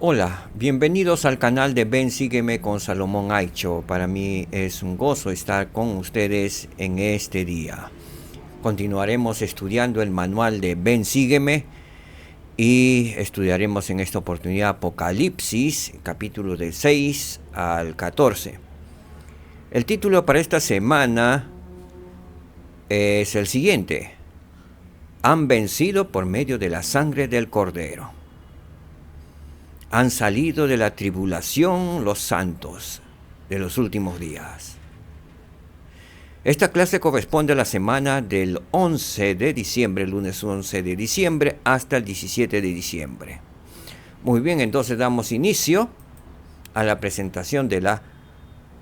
Hola, bienvenidos al canal de Ven Sígueme con Salomón Aicho. Para mí es un gozo estar con ustedes en este día. Continuaremos estudiando el manual de Ven Sígueme y estudiaremos en esta oportunidad Apocalipsis, capítulo del 6 al 14. El título para esta semana es el siguiente: Han vencido por medio de la sangre del Cordero. Han salido de la tribulación los santos de los últimos días. Esta clase corresponde a la semana del 11 de diciembre, lunes 11 de diciembre, hasta el 17 de diciembre. Muy bien, entonces damos inicio a la presentación de la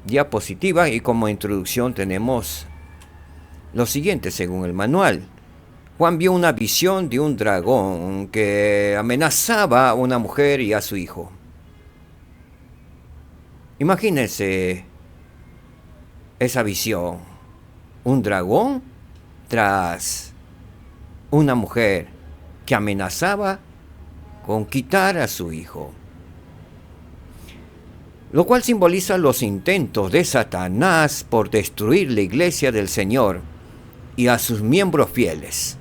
diapositiva y como introducción tenemos lo siguiente según el manual. Juan vio una visión de un dragón que amenazaba a una mujer y a su hijo. Imagínense esa visión. Un dragón tras una mujer que amenazaba con quitar a su hijo. Lo cual simboliza los intentos de Satanás por destruir la iglesia del Señor y a sus miembros fieles.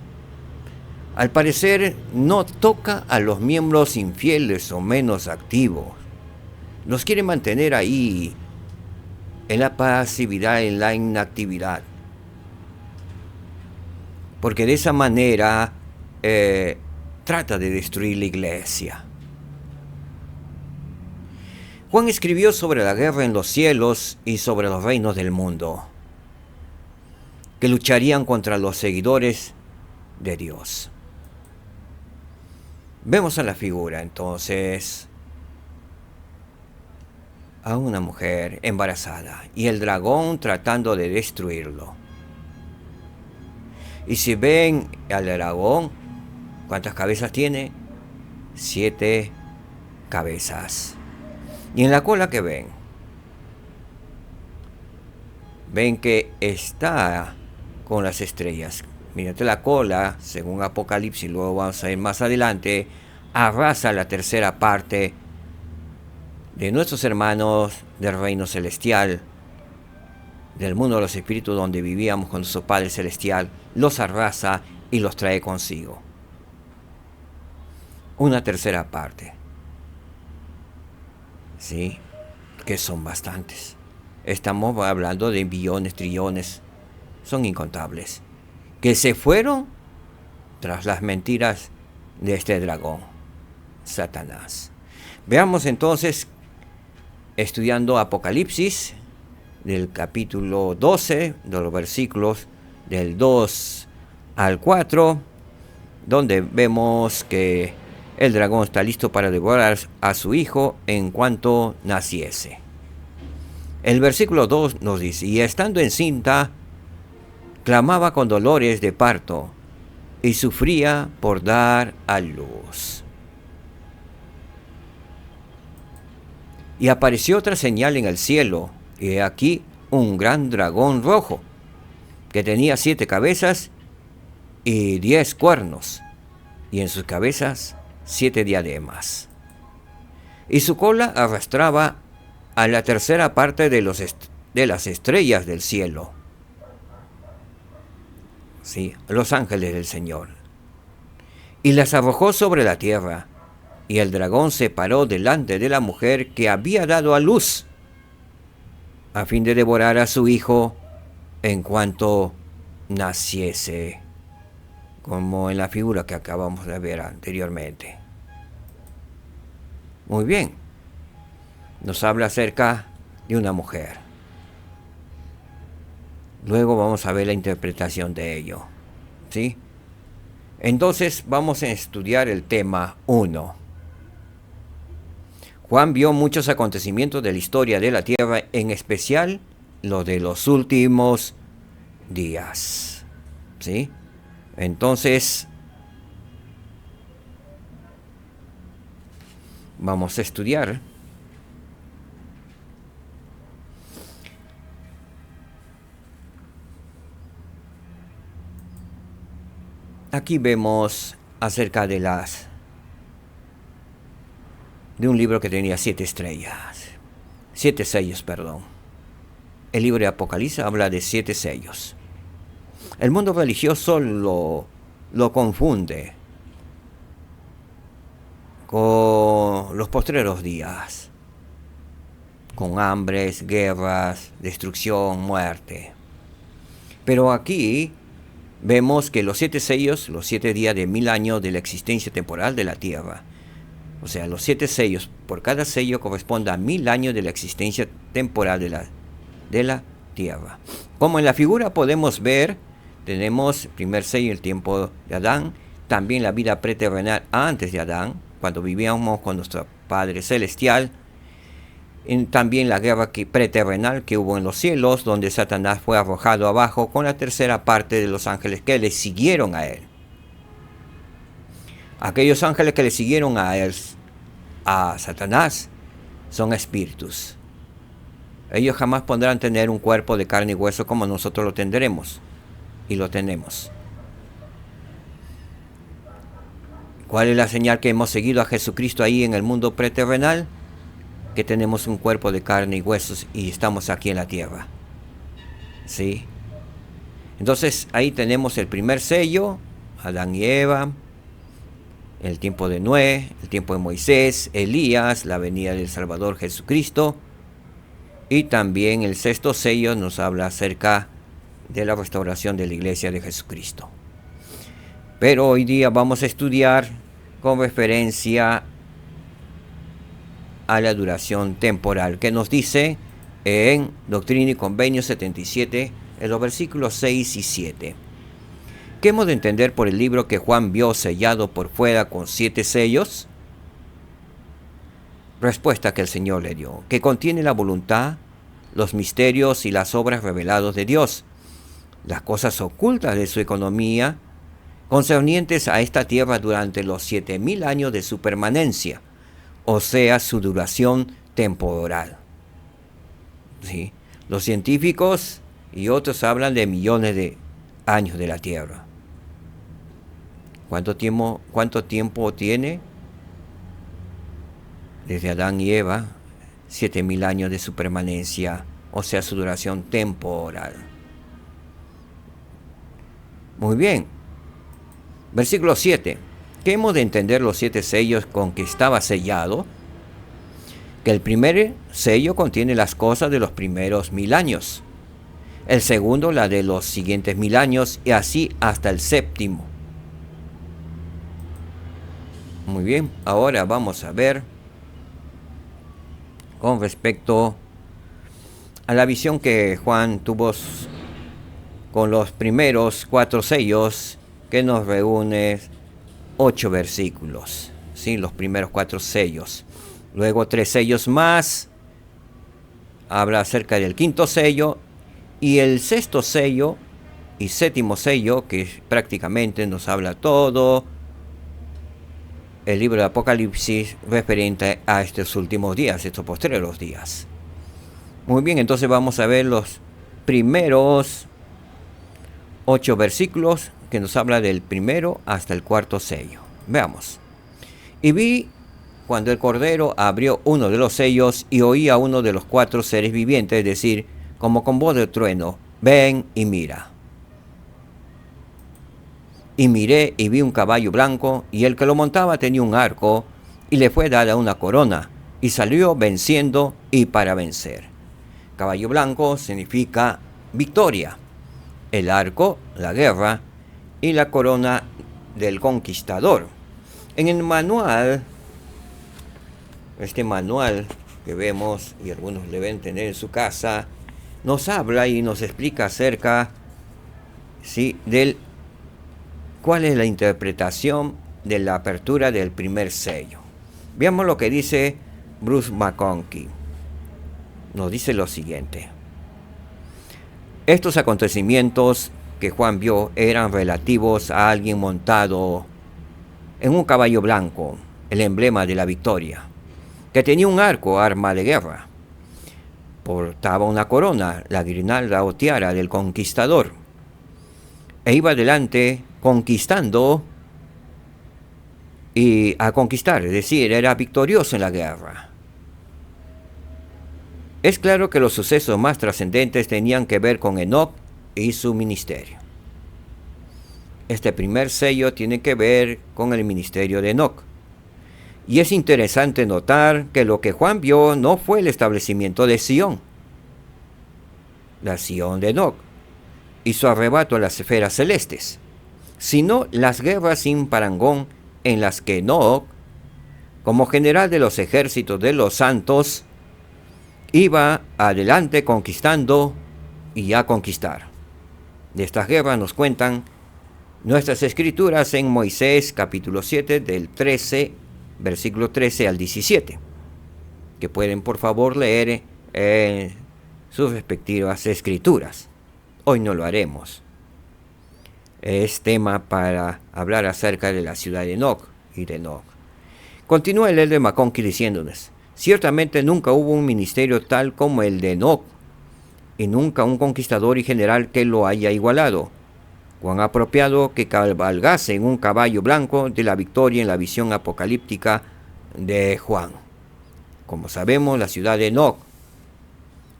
Al parecer no toca a los miembros infieles o menos activos. Los quiere mantener ahí en la pasividad, en la inactividad. Porque de esa manera trata de destruir la iglesia. Juan escribió sobre la guerra en los cielos y sobre los reinos del mundo, que lucharían contra los seguidores de Dios. Vemos a la figura entonces a una mujer embarazada y el dragón tratando de destruirlo. Y si ven al dragón, ¿cuántas cabezas tiene? 7 cabezas. Y en la cola que ven que está con las estrellas. Mírate la cola, según Apocalipsis, luego vamos a ir más adelante, arrasa la tercera parte de nuestros hermanos del reino celestial, del mundo de los espíritus donde vivíamos con nuestro Padre Celestial, los arrasa y los trae consigo. Una tercera parte. Sí, que son bastantes. Estamos hablando de billones, trillones, son incontables, que se fueron tras las mentiras de este dragón, Satanás. Veamos entonces, estudiando Apocalipsis, del capítulo 12, de los versículos del 2 al 4, donde vemos que el dragón está listo para devorar a su hijo en cuanto naciese. El versículo 2 nos dice: y estando encinta, clamaba con dolores de parto, y sufría por dar a luz. Y apareció otra señal en el cielo, y he aquí un gran dragón rojo, que tenía 7 cabezas y 10 cuernos, y en sus cabezas 7 diademas. Y su cola arrastraba a la tercera parte de las estrellas del cielo. Sí, los ángeles del Señor. Y las arrojó sobre la tierra, y el dragón se paró delante de la mujer que había dado a luz, a fin de devorar a su hijo en cuanto naciese, como en la figura que acabamos de ver anteriormente. Muy bien, nos habla acerca de una mujer. Luego vamos a ver la interpretación de ello, ¿sí? Entonces vamos a estudiar el tema 1. Juan vio muchos acontecimientos de la historia de la tierra, en especial lo de los últimos días, ¿sí? Entonces vamos a estudiar. Aquí vemos acerca de de un libro que tenía 7 estrellas. 7 sellos, perdón. El libro de Apocalipsis habla de 7 sellos. El mundo religioso lo confunde con los postreros días, con hambres, guerras, destrucción, muerte. Pero aquí vemos que los 7 sellos, los 7 días de 1000 años de la existencia temporal de la Tierra. O sea, los 7 sellos, por cada sello corresponde a 1000 años de la existencia temporal de la Tierra. Como en la figura podemos ver, tenemos el primer sello, el tiempo de Adán, también la vida preterrenal antes de Adán, cuando vivíamos con nuestro Padre Celestial, también la guerra preterrenal que hubo en los cielos, donde Satanás fue arrojado abajo con la tercera parte de los ángeles que le siguieron a él. Aquellos ángeles que le siguieron a él, a Satanás, son espíritus. Ellos jamás podrán tener un cuerpo de carne y hueso como nosotros lo tendremos, y lo tenemos. ¿Cuál es la señal que hemos seguido a Jesucristo ahí en el mundo preterrenal? Que tenemos un cuerpo de carne y huesos y estamos aquí en la tierra. ¿Sí? Entonces ahí tenemos el primer sello, Adán y Eva, el tiempo de Noé, el tiempo de Moisés, Elías, la venida del Salvador Jesucristo. Y también el sexto sello nos habla acerca de la restauración de la iglesia de Jesucristo. Pero hoy día vamos a estudiar con referencia a la duración temporal, que nos dice en Doctrina y Convenio 77, en los versículos 6 y 7. ¿Qué hemos de entender por el libro que Juan vio sellado por fuera con 7 sellos? Respuesta que el Señor le dio, que contiene la voluntad, los misterios y las obras revelados de Dios, las cosas ocultas de su economía, concernientes a esta tierra durante los 7000 años de su permanencia, o sea, su duración temporal. ¿Sí? Los científicos y otros hablan de millones de años de la tierra. ¿Cuánto tiempo tiene? Desde Adán y Eva, 7000 años de su permanencia, o sea, su duración temporal. Muy bien. Versículo 7. ¿Qué hemos de entender los 7 sellos con que estaba sellado? Que el primer sello contiene las cosas de los primeros 1000 años. El segundo, la de los siguientes 1000 años, y así hasta el séptimo. Muy bien, ahora vamos a ver con respecto a la visión que Juan tuvo con los primeros 4 sellos, que nos reúne 8 versículos, ¿sí? Los primeros 4 sellos. Luego 3 sellos más, habla acerca del quinto sello, y el sexto sello y séptimo sello, que prácticamente nos habla todo el libro de Apocalipsis referente a estos últimos días, estos postreros días. Muy bien, entonces vamos a ver los primeros 8 versículos que nos habla del primero hasta el cuarto sello. Veamos. Y vi cuando el Cordero abrió uno de los sellos y oí a uno de los 4 seres vivientes decir, como con voz de trueno, ven y mira. Y miré y vi un caballo blanco, y el que lo montaba tenía un arco, y le fue dada una corona, y salió venciendo y para vencer. Caballo blanco significa victoria. El arco, la guerra, y la corona del conquistador. En el manual, este manual que vemos, y algunos le deben tener en su casa, nos habla y nos explica acerca, ¿sí?, del cuál es la interpretación de la apertura del primer sello. Veamos lo que dice Bruce McConkie. Nos dice lo siguiente. Estos acontecimientos que Juan vio eran relativos a alguien montado en un caballo blanco, el emblema de la victoria, que tenía un arco, arma de guerra. Portaba una corona, la guirnalda o tiara del conquistador, e iba adelante conquistando y a conquistar, es decir, era victorioso en la guerra. Es claro que los sucesos más trascendentes tenían que ver con Enoc y su ministerio. Este primer sello tiene que ver con el ministerio de Enoc. Y es interesante notar que lo que Juan vio no fue el establecimiento de Sión, la Sión de Enoc, y su arrebato a las esferas celestes, sino las guerras sin parangón en las que Enoc, como general de los ejércitos de los santos, iba adelante conquistando y a conquistar. De estas guerras nos cuentan nuestras escrituras en Moisés capítulo 7 del 13, versículo 13 al 17, que pueden por favor leer en sus respectivas escrituras. Hoy no lo haremos. Es tema para hablar acerca de la ciudad de Enoc y de Enoc. Continúa el Elder McConkie diciéndonos: ciertamente nunca hubo un ministerio tal como el de Enoc, y nunca un conquistador y general que lo haya igualado. Cuán apropiado que cabalgase en un caballo blanco de la victoria en la visión apocalíptica de Juan. Como sabemos, la ciudad de Enoc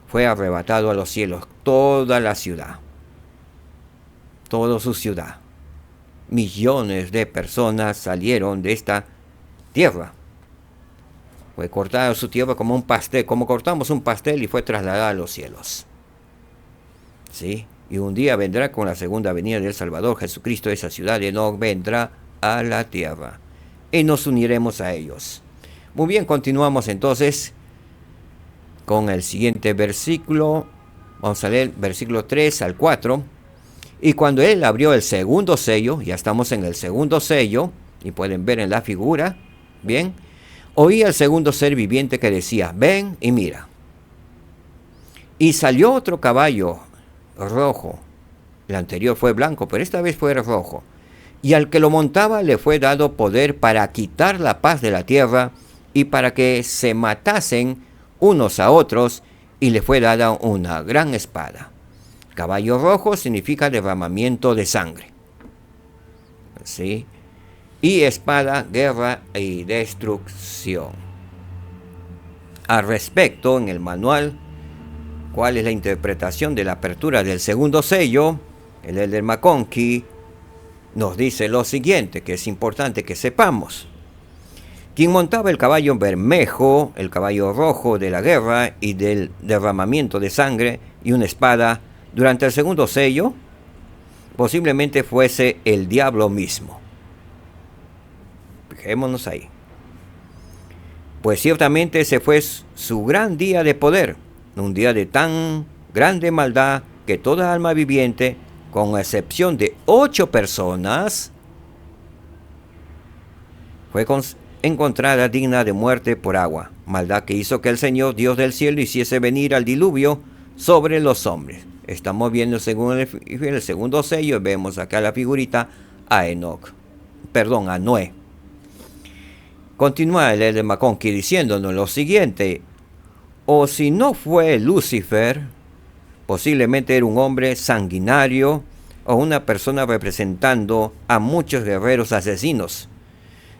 fue arrebatado a los cielos, toda la ciudad, toda su ciudad. Millones de personas salieron de esta tierra. Fue cortada su tierra como un pastel, como cortamos un pastel, y fue trasladada a los cielos. ¿Sí? Y un día vendrá con la segunda venida del Salvador Jesucristo, esa ciudad de Enoc vendrá a la tierra y nos uniremos a ellos. Muy bien, continuamos entonces con el siguiente versículo. Vamos a leer versículo 3 al 4. Y cuando él abrió el segundo sello, ya estamos en el segundo sello, y pueden ver en la figura, bien, oí al segundo ser viviente que decía: ven y mira. Y salió otro caballo rojo. El anterior fue blanco, pero esta vez fue rojo. Y al que lo montaba le fue dado poder para quitar la paz de la tierra y para que se matasen unos a otros, y le fue dada una gran espada. Caballo rojo significa derramamiento de sangre. ¿Sí? Y espada, guerra y destrucción. Al respecto, en el manual, ¿cuál es la interpretación de la apertura del segundo sello? El Elder McConkie nos dice lo siguiente, que es importante que sepamos. Quien montaba el caballo bermejo, el caballo rojo de la guerra y del derramamiento de sangre y una espada, durante el segundo sello, posiblemente fuese el diablo mismo. Fijémonos ahí. Pues ciertamente ese fue su gran día de poder, un día de tan grande maldad que toda alma viviente, con excepción de 8 personas, fue encontrada digna de muerte por agua, maldad que hizo que el Señor, Dios del cielo, hiciese venir al diluvio sobre los hombres. Estamos viendo según el segundo sello, vemos acá la figurita a Noé. Continúa el Elder McConkie diciéndonos lo siguiente: o si no fue Lucifer, posiblemente era un hombre sanguinario o una persona representando a muchos guerreros asesinos,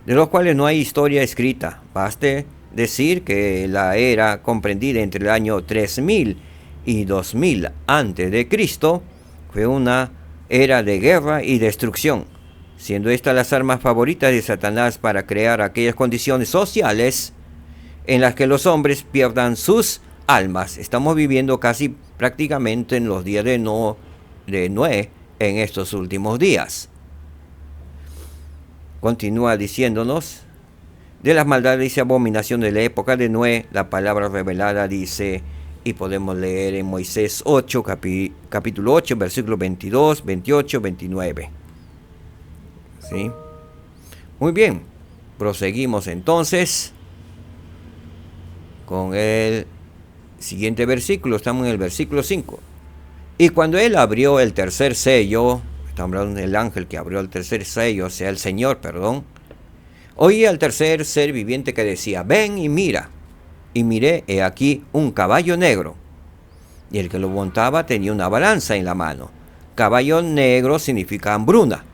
de los cuales no hay historia escrita. Baste decir que la era comprendida entre el año 3000 y 2000 a.C. fue una era de guerra y destrucción, siendo estas las armas favoritas de Satanás para crear aquellas condiciones sociales en las que los hombres pierdan sus almas. Estamos viviendo casi prácticamente en los días de Noé en estos últimos días. Continúa diciéndonos: de las maldades y abominaciones de la época de Noé, la palabra revelada dice, y podemos leer en Moisés 8, capítulo 8, versículos 22, 28, 29. ¿Sí? Muy bien, proseguimos entonces con el siguiente versículo. Estamos en el versículo 5. Y cuando él abrió el tercer sello, estamos hablando del ángel que abrió el tercer sello, o sea, el Señor, oí al tercer ser viviente que decía: ven y mira. Y miré, he aquí un caballo negro, y el que lo montaba tenía una balanza en la mano. Caballo negro significa hambruna.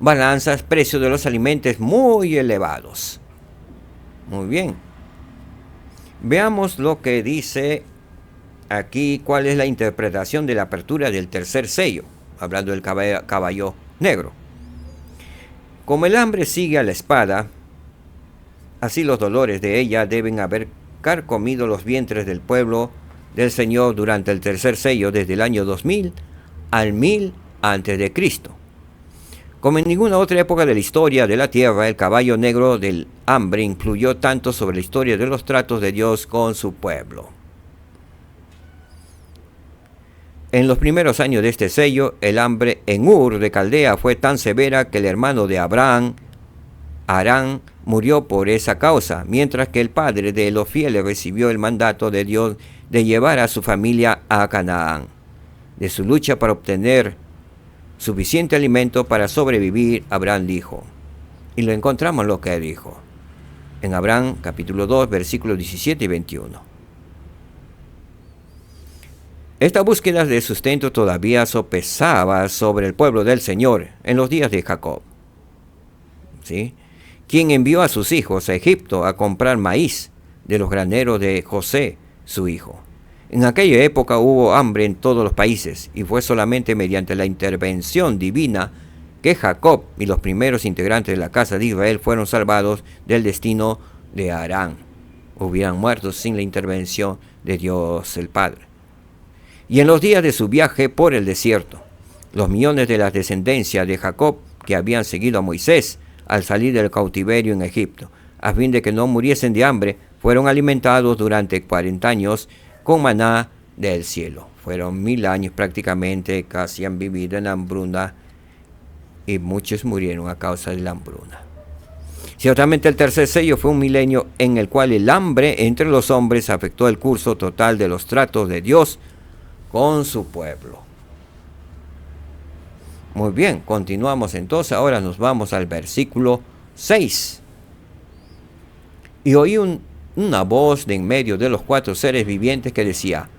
balanzas, precios de los alimentos muy elevados. Muy bien. Veamos lo que dice aquí, cuál es la interpretación de la apertura del tercer sello, hablando del caballo negro. Como el hambre sigue a la espada, así los dolores de ella deben haber carcomido los vientres del pueblo del Señor durante el tercer sello, desde el año 2000 al 1000 antes de Cristo. Como en ninguna otra época de la historia de la tierra, el caballo negro del hambre influyó tanto sobre la historia de los tratos de Dios con su pueblo. En los primeros años de este sello, el hambre en Ur de Caldea fue tan severa que el hermano de Abraham, Harán, murió por esa causa, mientras que el padre de los fieles recibió el mandato de Dios de llevar a su familia a Canaán. De su lucha para obtener suficiente alimento para sobrevivir, Abraham dijo, y lo encontramos lo que dijo, en Abraham capítulo 2, versículos 17 y 21. Esta búsqueda de sustento todavía sopesaba sobre el pueblo del Señor en los días de Jacob, ¿sí?, quien envió a sus hijos a Egipto a comprar maíz de los graneros de José, su hijo. En aquella época hubo hambre en todos los países, y fue solamente mediante la intervención divina que Jacob y los primeros integrantes de la casa de Israel fueron salvados del destino de Harán. Hubieran muerto sin la intervención de Dios el Padre. Y en los días de su viaje por el desierto, los millones de la descendencia de Jacob que habían seguido a Moisés al salir del cautiverio en Egipto, a fin de que no muriesen de hambre, fueron alimentados durante 40 años con maná del cielo. Fueron 1000 años prácticamente, casi han vivido en hambruna, y muchos murieron a causa de la hambruna. Ciertamente el tercer sello fue un milenio en el cual el hambre entre los hombres afectó el curso total de los tratos de Dios con su pueblo. Muy bien, continuamos entonces. Ahora nos vamos al versículo 6. Y oí una voz de en medio de los 4 seres vivientes que decía: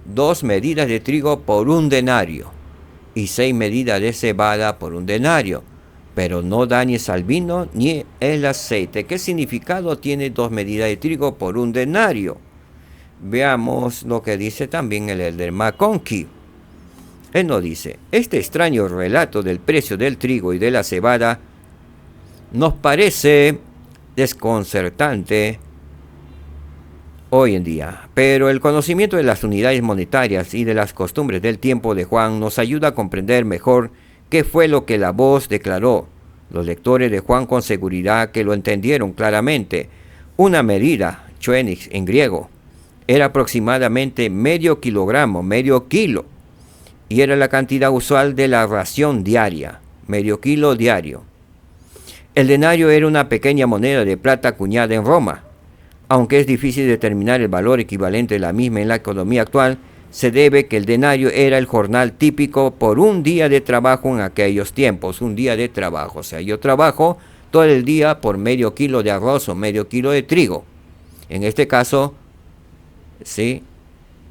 2 medidas de trigo por 1 denario, y 6 medidas de cebada por 1 denario, pero no dañes al vino ni el aceite. ¿Qué significado tiene 2 medidas de trigo por 1 denario? Veamos lo que dice también el Elder McConkie. Él nos dice: este extraño relato del precio del trigo y de la cebada nos parece desconcertante hoy en día, pero el conocimiento de las unidades monetarias y de las costumbres del tiempo de Juan nos ayuda a comprender mejor qué fue lo que la voz declaró. Los lectores de Juan con seguridad que lo entendieron claramente. Una medida, phoenix en griego, era aproximadamente medio kilogramo, medio kilo, y era la cantidad usual de la ración diaria, medio kilo diario. El denario era una pequeña moneda de plata acuñada en Roma. Aunque es difícil determinar el valor equivalente de la misma en la economía actual, se debe que el denario era el jornal típico por 1 día de trabajo en aquellos tiempos. 1 día de trabajo, o sea, yo trabajo todo el día por medio kilo de arroz o medio kilo de trigo. En este caso, ¿sí?,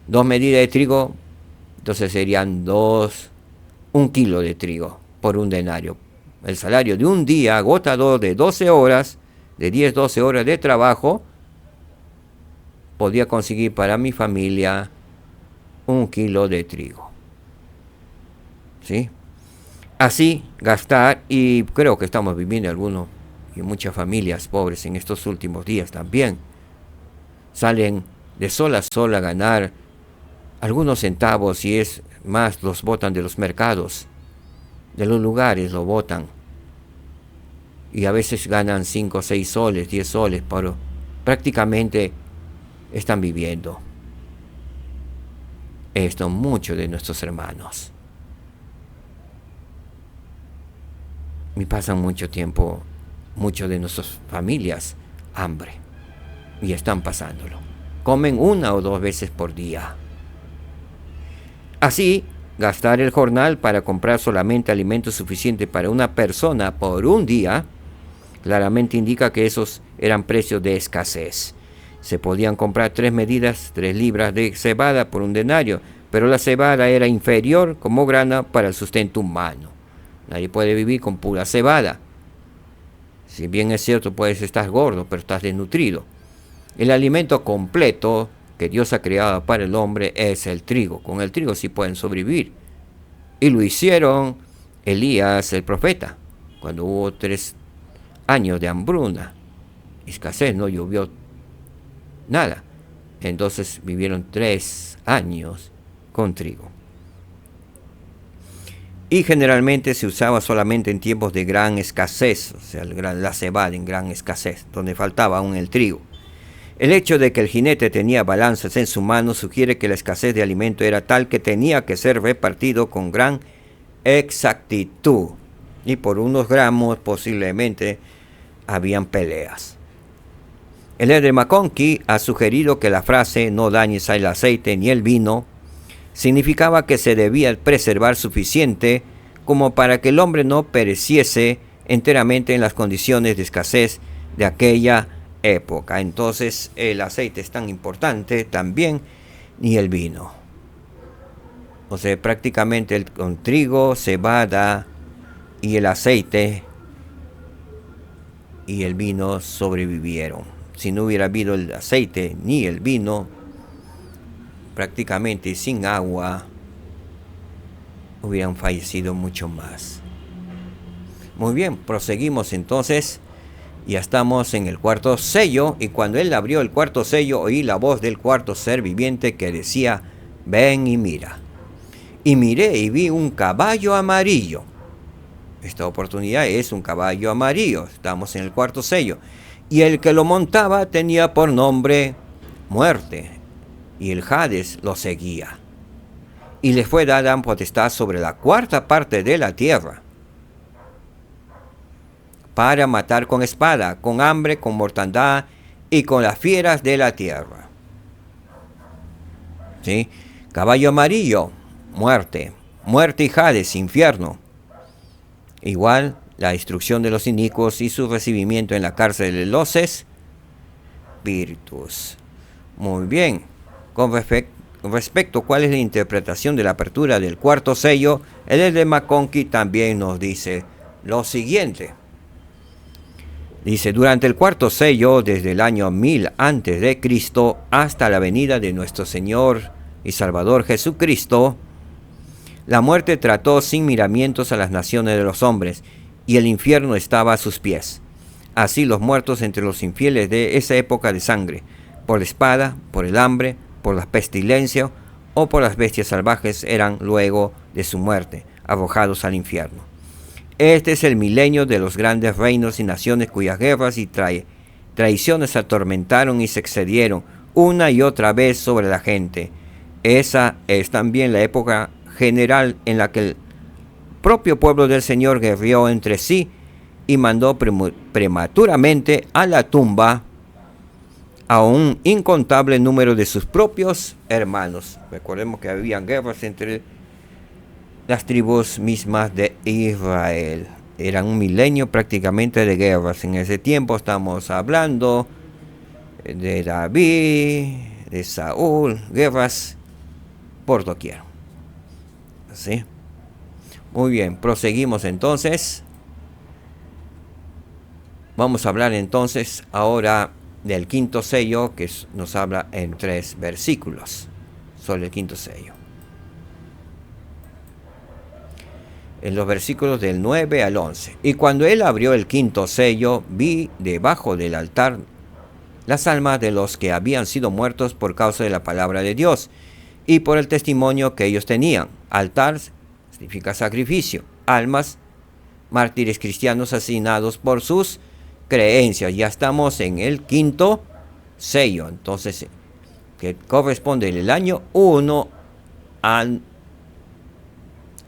2 medidas de trigo, entonces serían 1 kilo de trigo por 1 denario. El salario de un día agotador de 12 horas, de 10-12 horas de trabajo, podía conseguir para mi familia 1 kilo de trigo. ¿Sí? Así, gastar, y creo que estamos viviendo algunos y muchas familias pobres en estos últimos días también, salen de sol a sol a ganar algunos centavos, y es más, los botan de los mercados, de los lugares lo botan, y a veces ganan 5, 6 soles, 10 soles, pero prácticamente están viviendo esto muchos de nuestros hermanos. Y pasan mucho tiempo, muchos de nuestras familias, hambre, y están pasándolo. Comen 1 o 2 veces por día. Así, gastar el jornal para comprar solamente alimento suficiente para una persona por 1 día, claramente indica que esos eran precios de escasez. Se podían comprar 3 medidas, 3 libras de cebada por 1 denario, pero la cebada era inferior como grano para el sustento humano. Nadie puede vivir con pura cebada. Si bien es cierto, puedes estar gordo, pero estás desnutrido. El alimento completo que Dios ha creado para el hombre es el trigo. Con el trigo sí pueden sobrevivir. Y lo hicieron Elías el profeta, cuando hubo 3 años de hambruna, escasez, no llovió nada. Entonces vivieron 3 años con trigo. Y generalmente se usaba solamente en tiempos de gran escasez, o sea, la cebada en gran escasez, donde faltaba aún el trigo. El hecho de que el jinete tenía balanzas en su mano sugiere que la escasez de alimento era tal que tenía que ser repartido con gran exactitud. Y por unos gramos posiblemente habían peleas. El Elder McConkie ha sugerido que la frase "no dañes el aceite ni el vino" significaba que se debía preservar suficiente como para que el hombre no pereciese enteramente en las condiciones de escasez de aquella época. Entonces el aceite es tan importante también, ni el vino. O sea, prácticamente con trigo, cebada y el aceite y el vino sobrevivieron. Si no hubiera habido el aceite ni el vino, prácticamente sin agua, hubieran fallecido mucho más. Muy bien, proseguimos entonces. Ya estamos en el cuarto sello, y cuando él abrió el cuarto sello, oí la voz del cuarto ser viviente que decía: ven y mira. Y miré y vi un caballo amarillo. Esta oportunidad es un caballo amarillo. Estamos en el cuarto sello. Y el que lo montaba tenía por nombre Muerte, y el Hades lo seguía. Y le fue dada potestad sobre la 1/4 parte de la tierra, para matar con espada, con hambre, con mortandad y con las fieras de la tierra. ¿Sí? Caballo amarillo, muerte. Muerte y Hades, infierno. Igual, la destrucción de los inicuos y su recibimiento en la cárcel de los espíritus. Muy bien. Con respecto a cuál es la interpretación de la apertura del cuarto sello, el Elder McConkie también nos dice lo siguiente. Dice: durante el cuarto sello, desde el año 1000 a.C. hasta la venida de nuestro Señor y Salvador Jesucristo, la muerte trató sin miramientos a las naciones de los hombres, y el infierno estaba a sus pies. Así los muertos entre los infieles de esa época de sangre, por la espada, por el hambre, por la pestilencia o por las bestias salvajes, eran luego de su muerte arrojados al infierno. Este es el milenio de los grandes reinos y naciones cuyas guerras y traiciones atormentaron y se excedieron una y otra vez sobre la gente. Esa es también la época general en la que el propio pueblo del Señor guerreó entre sí y mandó prematuramente a la tumba a un incontable número de sus propios hermanos. Recordemos que habían guerras entre las tribus mismas de Israel. Eran un milenio prácticamente de guerras. En ese tiempo estamos hablando de David, de Saúl, guerras por doquier. ¿Sí? Muy bien, proseguimos entonces. Vamos a hablar entonces ahora del quinto sello, que nos habla en 3 versículos sobre el quinto sello. En los versículos del 9 al 11. Y cuando él abrió el quinto sello, vi debajo del altar las almas de los que habían sido muertos por causa de la palabra de Dios y por el testimonio que ellos tenían. Altar significa sacrificio. Almas, mártires cristianos asesinados por sus creencias. Ya estamos en el quinto sello. Entonces, que corresponde el año 1 al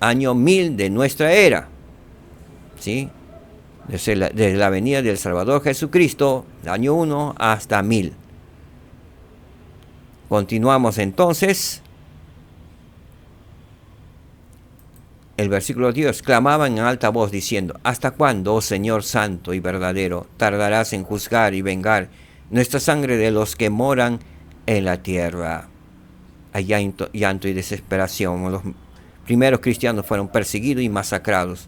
año 1000 de nuestra era, ¿sí? Desde la venida del Salvador Jesucristo, año 1 hasta 1000. Continuamos entonces. El versículo 10: clamaban en alta voz diciendo: ¿hasta cuándo, oh Señor santo y verdadero, tardarás en juzgar y vengar nuestra sangre de los que moran en la tierra? Hay llanto y desesperación. Los primeros cristianos fueron perseguidos y masacrados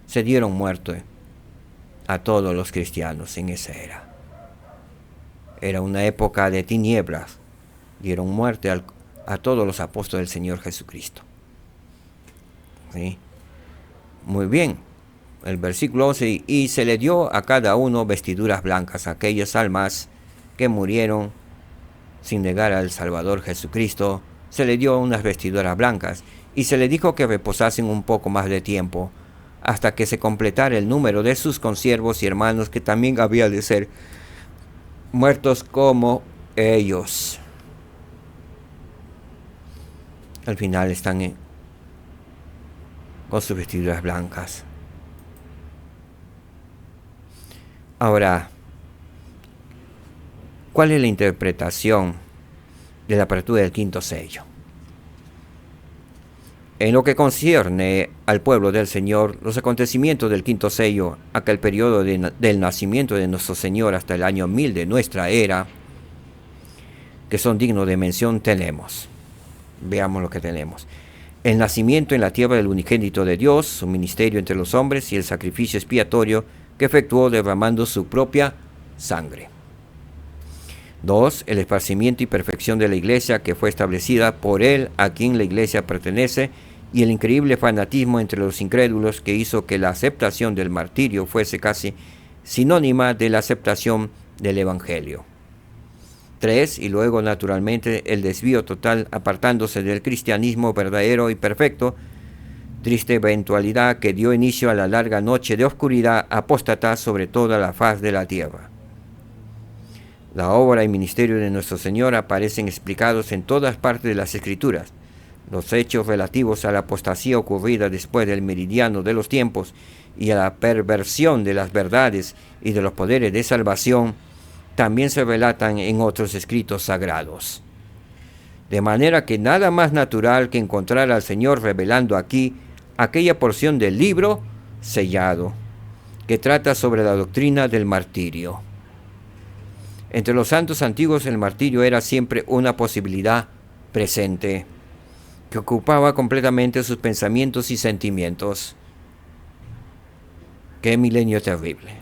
se dieron muerte a todos los cristianos en esa era. Era una época de tinieblas. Dieron muerte a todos los apóstoles del Señor Jesucristo. ¿Sí? Muy bien. El versículo 11, y se le dio a cada uno vestiduras blancas, a aquellas almas que murieron sin negar al Salvador Jesucristo, se le dio unas vestiduras blancas, y se le dijo que reposasen un poco más de tiempo, hasta que se completara el número de sus consiervos y hermanos, que también había de ser muertos como ellos. Al final están con sus vestiduras blancas. Ahora, ¿cuál es la interpretación de la apertura del quinto sello? En lo que concierne al pueblo del Señor, los acontecimientos del quinto sello, aquel periodo del nacimiento de nuestro Señor hasta el año 1000 de nuestra era, que son dignos de mención, tenemos. Veamos lo que tenemos. El nacimiento en la tierra del unigénito de Dios, su ministerio entre los hombres y el sacrificio expiatorio que efectuó derramando su propia sangre. 2. El esparcimiento y perfección de la iglesia que fue establecida por él, a quien la iglesia pertenece, y el increíble fanatismo entre los incrédulos que hizo que la aceptación del martirio fuese casi sinónima de la aceptación del evangelio. 3. Y luego, naturalmente, el desvío total apartándose del cristianismo verdadero y perfecto, triste eventualidad que dio inicio a la larga noche de oscuridad apóstata sobre toda la faz de la tierra. La obra y ministerio de nuestro Señor aparecen explicados en todas partes de las Escrituras. Los hechos relativos a la apostasía ocurrida después del meridiano de los tiempos y a la perversión de las verdades y de los poderes de salvación también se relatan en otros escritos sagrados. De manera que nada más natural que encontrar al Señor revelando aquí aquella porción del libro sellado que trata sobre la doctrina del martirio. Entre los santos antiguos el martirio era siempre una posibilidad presente que ocupaba completamente sus pensamientos y sentimientos. ¡Qué milenio terrible!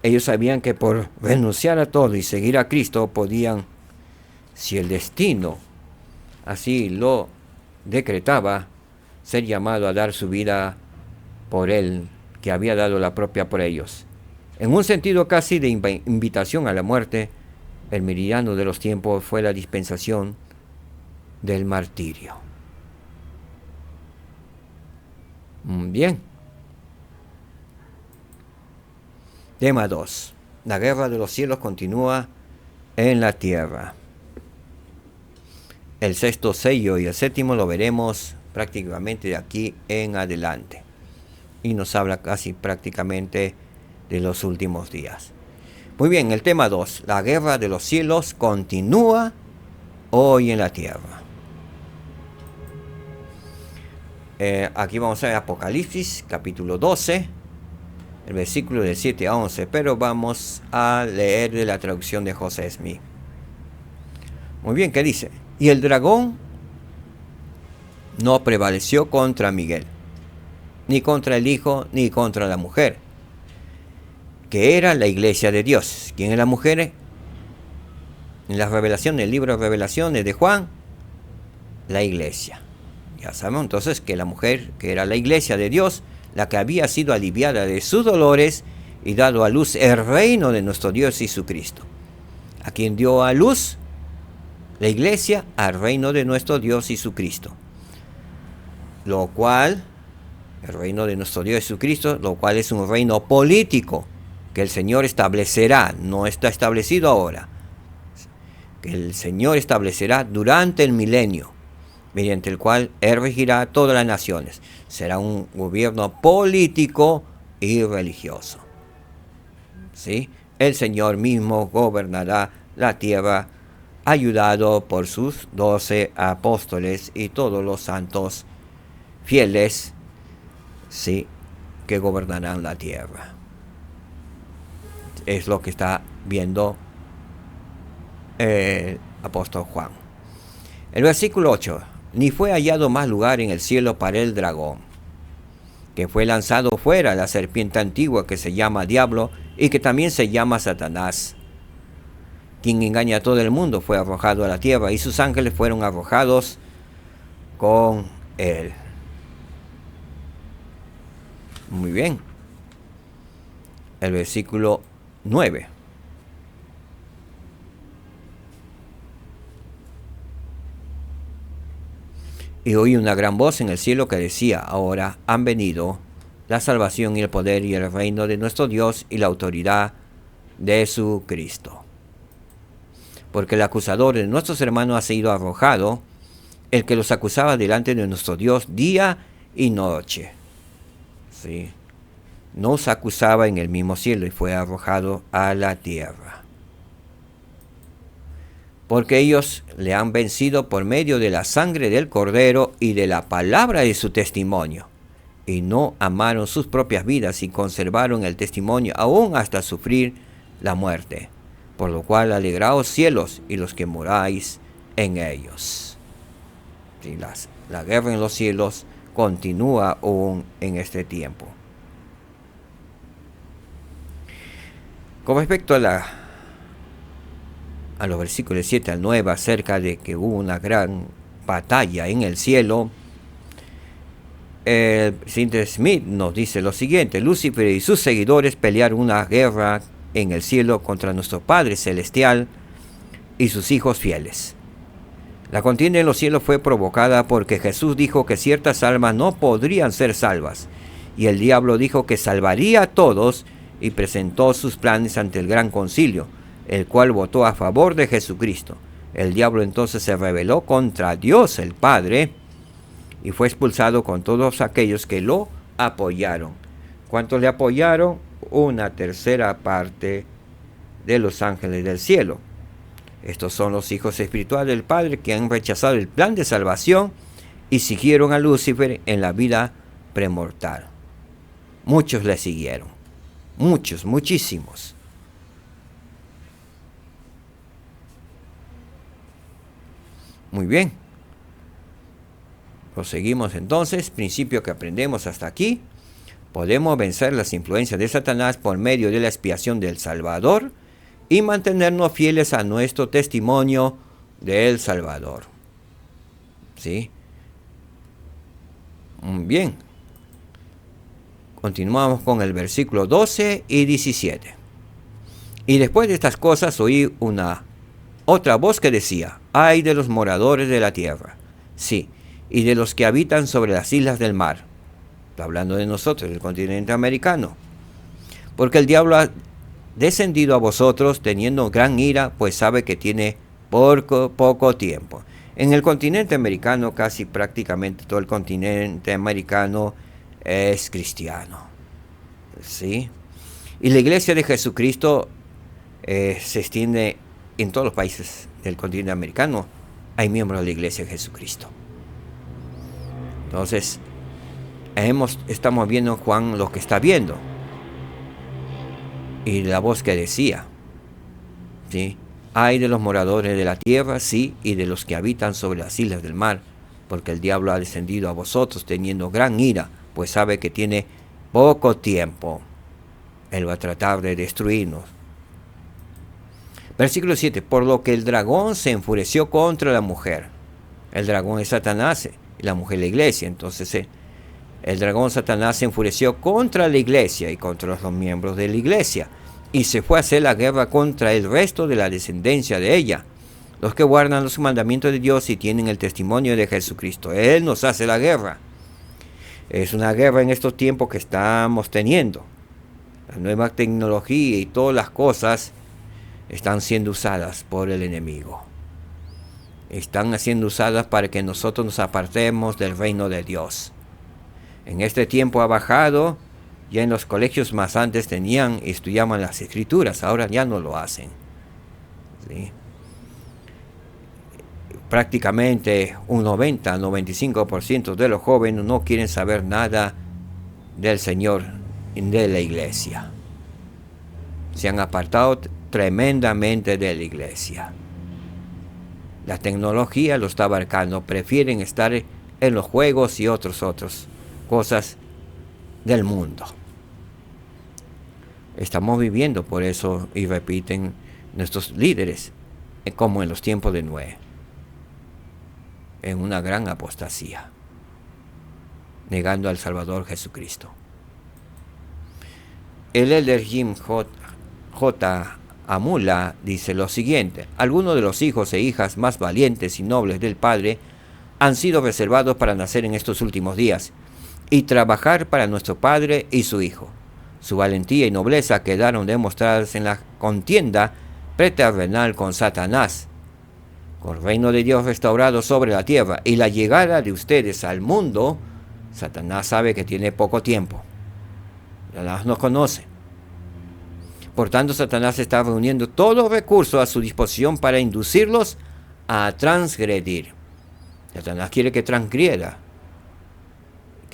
Ellos sabían que por renunciar a todo y seguir a Cristo podían, si el destino así lo decretaba, ser llamado a dar su vida por Él, que había dado la propia por ellos. En un sentido casi de invitación a la muerte, el meridiano de los tiempos fue la dispensación del martirio. Bien. Tema 2. La guerra de los cielos continúa en la tierra. El sexto sello y el séptimo lo veremos prácticamente de aquí en adelante. Y nos habla casi prácticamente de los últimos días. Muy bien, el tema 2. La guerra de los cielos continúa hoy en la tierra. Aquí vamos a ver Apocalipsis, capítulo 12, el versículo del 7 a 11, pero vamos a leer de la traducción de José Smith. Muy bien, ¿qué dice? Y el dragón no prevaleció contra Miguel, ni contra el Hijo, ni contra la mujer, que era la iglesia de Dios. ¿Quién es la mujer? En la revelación, el libro de Revelaciones de Juan, la iglesia. Ya sabemos entonces que la mujer, que era la iglesia de Dios, la que había sido aliviada de sus dolores y dado a luz el reino de nuestro Dios Jesucristo. A quien dio a luz la iglesia al reino de nuestro Dios Jesucristo. Lo cual, el reino de nuestro Dios Jesucristo, lo cual es un reino político que el Señor establecerá, no está establecido ahora, que el Señor establecerá durante el milenio, mediante el cual Él regirá todas las naciones. Será un gobierno político y religioso. ¿Sí? El Señor mismo gobernará la tierra, ayudado por sus 12 apóstoles y todos los santos fieles, ¿sí?, que gobernarán la tierra. Es lo que está viendo el apóstol Juan. El versículo 8. Ni fue hallado más lugar en el cielo para el dragón, que fue lanzado fuera, la serpiente antigua que se llama Diablo y que también se llama Satanás, quien engaña a todo el mundo, fue arrojado a la tierra y sus ángeles fueron arrojados con él. Muy bien. El versículo 9. Y oí una gran voz en el cielo que decía: ahora han venido la salvación y el poder y el reino de nuestro Dios y la autoridad de su Cristo. Porque el acusador de nuestros hermanos ha sido arrojado, el que los acusaba delante de nuestro Dios día y noche. ¿Sí? Nos acusaba en el mismo cielo y fue arrojado a la tierra. Porque ellos le han vencido por medio de la sangre del Cordero y de la palabra de su testimonio, y no amaron sus propias vidas y conservaron el testimonio aún hasta sufrir la muerte. Por lo cual alegraos cielos y los que moráis en ellos. Sí, la guerra en los cielos continúa aún en este tiempo. Con respecto a los versículos 7 al 9 acerca de que hubo una gran batalla en el cielo, el presidente Smith nos dice lo siguiente: Lucifer y sus seguidores pelearon una guerra en el cielo contra nuestro Padre Celestial y sus hijos fieles. La contienda en los cielos fue provocada porque Jesús dijo que ciertas almas no podrían ser salvas, y el diablo dijo que salvaría a todos y presentó sus planes ante el gran concilio, el cual votó a favor de Jesucristo. El diablo entonces se rebeló contra Dios el Padre y fue expulsado con todos aquellos que lo apoyaron. ¿Cuántos le apoyaron? Una tercera parte de los ángeles del cielo. Estos son los hijos espirituales del Padre que han rechazado el plan de salvación y siguieron a Lucifer en la vida premortal. Muchos le siguieron. Muchos, muchísimos. Muy bien. Proseguimos entonces. Principio que aprendemos hasta aquí. Podemos vencer las influencias de Satanás por medio de la expiación del Salvador y mantenernos fieles a nuestro testimonio del Salvador. ¿Sí? Muy bien. Continuamos con el versículo 12 y 17. Y después de estas cosas oí otra voz que decía: ay de los moradores de la tierra, sí, y de los que habitan sobre las islas del mar. Está hablando de nosotros, del continente americano. Porque el diablo ha descendido a vosotros teniendo gran ira, pues sabe que tiene poco tiempo. En el continente americano, casi prácticamente todo el continente americano es cristiano. ¿Sí? Y la iglesia de Jesucristo se extiende en todos los países del continente americano. Hay miembros de la iglesia de Jesucristo. Entonces, estamos viendo Juan lo que está viendo. Y la voz que decía, ¿sí? Ay de los moradores de la tierra, sí, y de los que habitan sobre las islas del mar, porque el diablo ha descendido a vosotros teniendo gran ira, pues sabe que tiene poco tiempo. Él va a tratar de destruirnos. Versículo 7. Por lo que el dragón se enfureció contra la mujer. El dragón es Satanás y la mujer la iglesia. Entonces el dragón Satanás se enfureció contra la iglesia y contra los miembros de la iglesia, y se fue a hacer la guerra contra el resto de la descendencia de ella, los que guardan los mandamientos de Dios y tienen el testimonio de Jesucristo. Él nos hace la guerra. Es una guerra en estos tiempos que estamos teniendo. La nueva tecnología y todas las cosas están siendo usadas por el enemigo. Están siendo usadas para que nosotros nos apartemos del reino de Dios. En este tiempo ha bajado. Ya en los colegios más antes estudiaban las escrituras, ahora ya no lo hacen. ¿Sí? Prácticamente un 90-95% de los jóvenes no quieren saber nada del Señor y de la iglesia. Se han apartado tremendamente de la iglesia. La tecnología lo está abarcando, prefieren estar en los juegos y otras cosas del mundo. Estamos viviendo por eso, y repiten nuestros líderes, como en los tiempos de Noé, en una gran apostasía, negando al Salvador Jesucristo. El elder Jim J. Amula dice lo siguiente: algunos de los hijos e hijas más valientes y nobles del Padre han sido reservados para nacer en estos últimos días y trabajar para nuestro Padre y su Hijo. Su valentía y nobleza quedaron demostradas en la contienda preterrenal con Satanás, con el reino de Dios restaurado sobre la tierra y la llegada de ustedes al mundo. Satanás sabe que tiene poco tiempo. Satanás nos conoce. Por tanto, Satanás está reuniendo todos los recursos a su disposición para inducirlos a transgredir. Satanás quiere que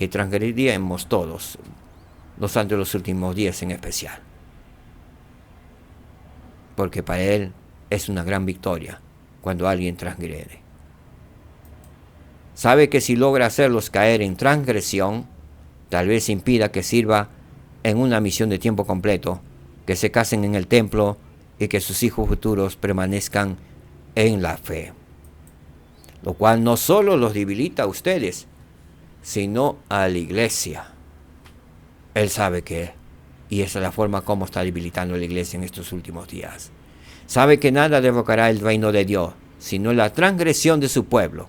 transgredamos todos, los santos de los últimos días en especial. Porque para él es una gran victoria cuando alguien transgrede. Sabe que si logra hacerlos caer en transgresión, tal vez impida que sirva en una misión de tiempo completo, que se casen en el templo y que sus hijos futuros permanezcan en la fe. Lo cual no solo los debilita a ustedes, sino a la iglesia. Él sabe que, y esa es la forma como está debilitando a la iglesia en estos últimos días. Sabe que nada derrocará el reino de Dios, sino la transgresión de su pueblo.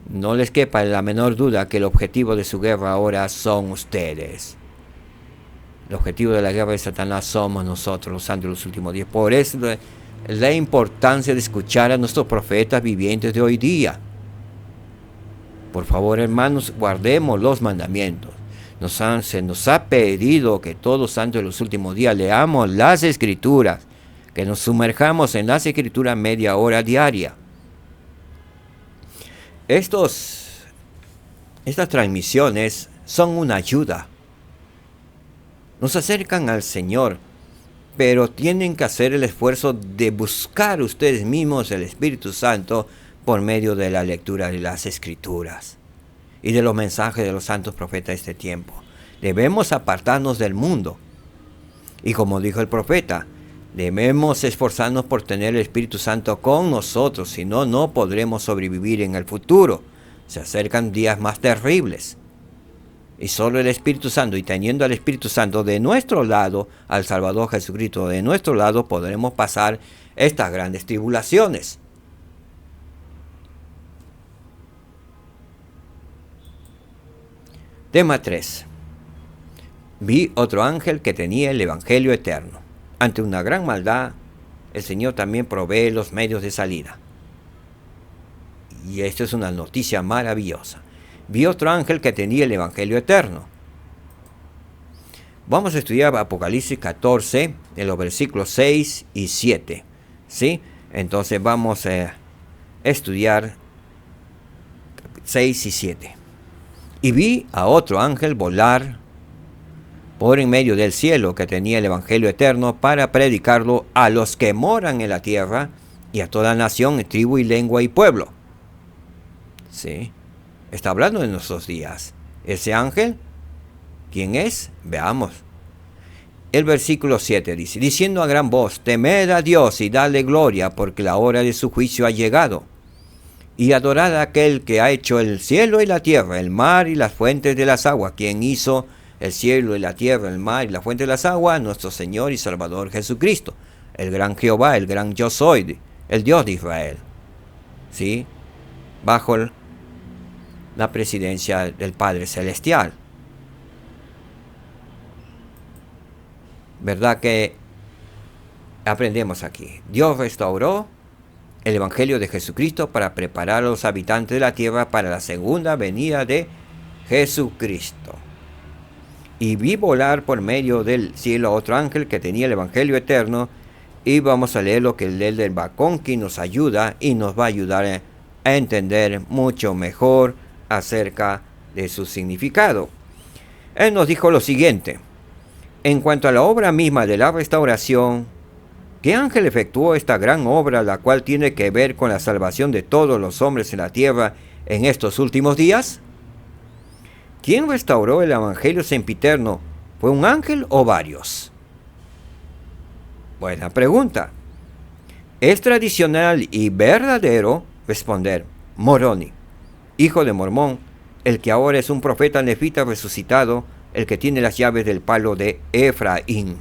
No les quepa la menor duda que el objetivo de su guerra ahora son ustedes. El objetivo de la guerra de Satanás somos nosotros, los santos de los últimos días. Por eso la importancia de escuchar a nuestros profetas vivientes de hoy día. Por favor, hermanos, guardemos los mandamientos. Se nos ha pedido que todos los santos de los últimos días leamos las Escrituras, que nos sumerjamos en las Escrituras media hora diaria. Estas transmisiones son una ayuda. Nos acercan al Señor, pero tienen que hacer el esfuerzo de buscar ustedes mismos el Espíritu Santo por medio de la lectura de las Escrituras y de los mensajes de los santos profetas de este tiempo. Debemos apartarnos del mundo. Y como dijo el profeta, debemos esforzarnos por tener el Espíritu Santo con nosotros, si no, no podremos sobrevivir en el futuro. Se acercan días más terribles. Y solo el Espíritu Santo, y teniendo al Espíritu Santo de nuestro lado, al Salvador Jesucristo de nuestro lado, podremos pasar estas grandes tribulaciones. Tema 3. Vi otro ángel que tenía el Evangelio eterno. Ante una gran maldad, el Señor también provee los medios de salida. Y esto es una noticia maravillosa. Vi otro ángel que tenía el Evangelio eterno. Vamos a estudiar Apocalipsis 14, en los versículos 6 y 7. ¿Sí? Entonces vamos a estudiar 6 y 7. Y vi a otro ángel volar por en medio del cielo que tenía el Evangelio eterno para predicarlo a los que moran en la tierra y a toda nación, tribu y lengua y pueblo. ¿Sí? Está hablando de nuestros días. Ese ángel, ¿quién es? Veamos. El versículo 7 dice: diciendo a gran voz, temed a Dios y dadle gloria, porque la hora de su juicio ha llegado. Y adorad a aquel que ha hecho el cielo y la tierra, el mar y las fuentes de las aguas. Quien hizo el cielo y la tierra, el mar y la fuente de las aguas, nuestro Señor y Salvador Jesucristo, el gran Jehová, el gran yo soy, el Dios de Israel. ¿Sí? Bajo la presidencia del Padre Celestial. ¿Verdad que aprendemos aquí? Dios restauró el Evangelio de Jesucristo para preparar a los habitantes de la tierra para la segunda venida de Jesucristo. Y vi volar por medio del cielo a otro ángel que tenía el Evangelio eterno. Y vamos a leer lo que el del Baconqui nos ayuda y nos va a ayudar a entender mucho mejor acerca de su significado. Él nos dijo lo siguiente: en cuanto a la obra misma de la restauración, ¿qué ángel efectuó esta gran obra, la cual tiene que ver con la salvación de todos los hombres en la tierra en estos últimos días? ¿quién restauró el Evangelio sempiterno? ¿Fue un ángel o varios? Buena pregunta. Es tradicional y verdadero responder: Moroni, hijo de Mormón, el que ahora es un profeta nefita resucitado, el que tiene las llaves del palo de Efraín,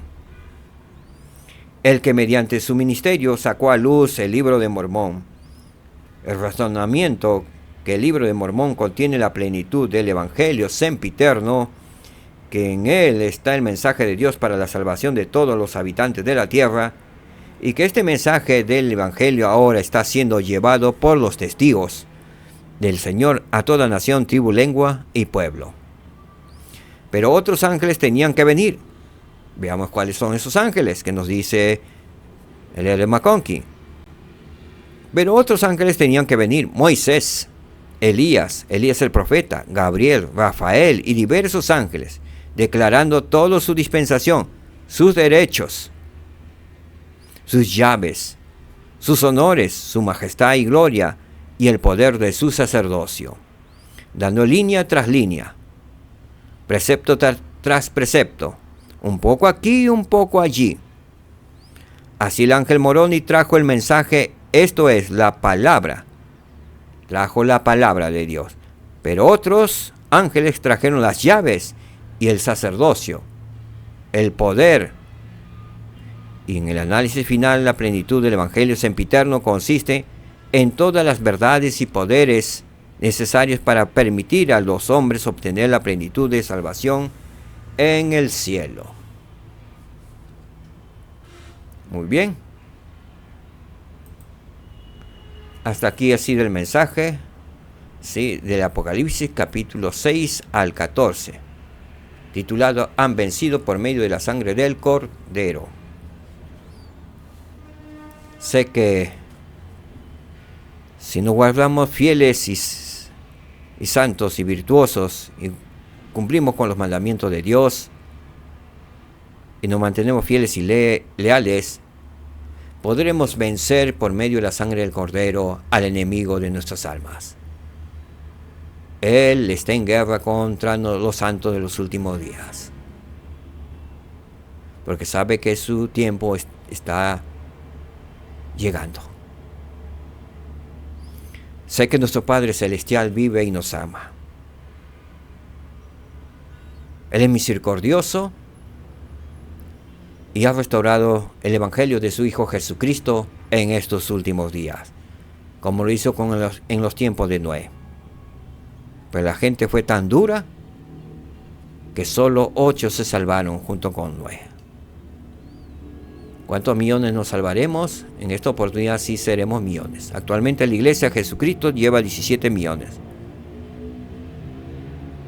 el que mediante su ministerio sacó a luz el libro de Mormón. El razonamiento que el libro de Mormón contiene la plenitud del Evangelio sempiterno, que en él está el mensaje de Dios para la salvación de todos los habitantes de la tierra, y que este mensaje del Evangelio ahora está siendo llevado por los testigos del Señor a toda nación, tribu, lengua y pueblo. Pero otros ángeles tenían que venir. Veamos cuáles son esos ángeles que nos dice el L. McConkie. Pero otros ángeles tenían que venir: Moisés, Elías el profeta, Gabriel, Rafael y diversos ángeles, declarando toda su dispensación, sus derechos, sus llaves, sus honores, su majestad y gloria, y el poder de su sacerdocio, dando línea tras línea, precepto tras precepto, un poco aquí y un poco allí. Así el ángel Moroni trajo el mensaje, esto es, la palabra. Trajo la palabra de Dios. Pero otros ángeles trajeron las llaves y el sacerdocio, el poder. Y en el análisis final, la plenitud del Evangelio sempiterno consiste en todas las verdades y poderes necesarios para permitir a los hombres obtener la plenitud de salvación en el cielo. Muy bien. Hasta aquí ha sido el mensaje, ¿sí?, del Apocalipsis capítulo 6 al 14, titulado Han vencido por medio de la sangre del Cordero. Sé que si nos guardamos fieles y santos y virtuosos y cumplimos con los mandamientos de Dios y nos mantenemos fieles y leales, podremos vencer por medio de la sangre del Cordero al enemigo de nuestras almas. Él está en guerra contra los santos de los últimos días, porque sabe que su tiempo está llegando. Sé que nuestro Padre Celestial vive y nos ama. Él es misericordioso y ha restaurado el Evangelio de su Hijo Jesucristo en estos últimos días, como lo hizo en los tiempos de Noé. Pero la gente fue tan dura que solo 8 se salvaron junto con Noé. ¿Cuántos millones nos salvaremos? En esta oportunidad sí seremos millones. Actualmente la Iglesia de Jesucristo lleva 17 millones.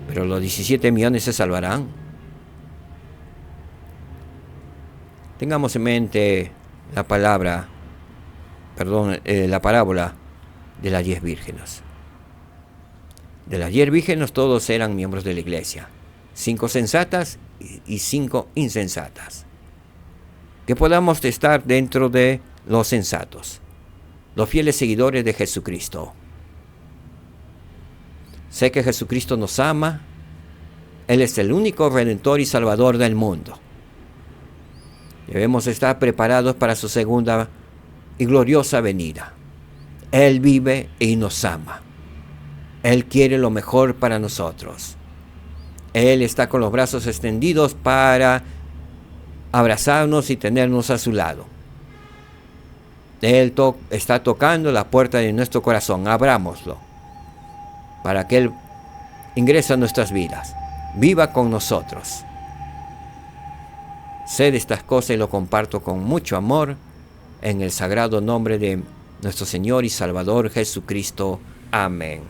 Pero los 17 millones se salvarán. Tengamos en mente la parábola de las 10 vírgenes. De las 10 vírgenes todos eran miembros de la iglesia. 5 sensatas y 5 insensatas. Que podamos estar dentro de los sensatos, los fieles seguidores de Jesucristo. Sé que Jesucristo nos ama. Él es el único Redentor y Salvador del mundo. Debemos estar preparados para su segunda y gloriosa venida. Él vive y nos ama. Él quiere lo mejor para nosotros. Él está con los brazos extendidos para abrazarnos y tenernos a su lado. Él está tocando la puerta de nuestro corazón. Abrámoslo para que Él ingrese a nuestras vidas. Viva con nosotros. Sé de estas cosas y lo comparto con mucho amor en el sagrado nombre de nuestro Señor y Salvador Jesucristo. Amén.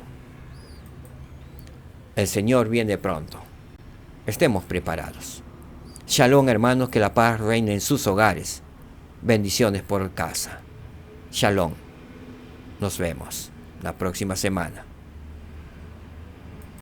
El Señor viene pronto. Estemos preparados. Shalom, hermanos, que la paz reine en sus hogares. Bendiciones por casa. Shalom. Nos vemos la próxima semana.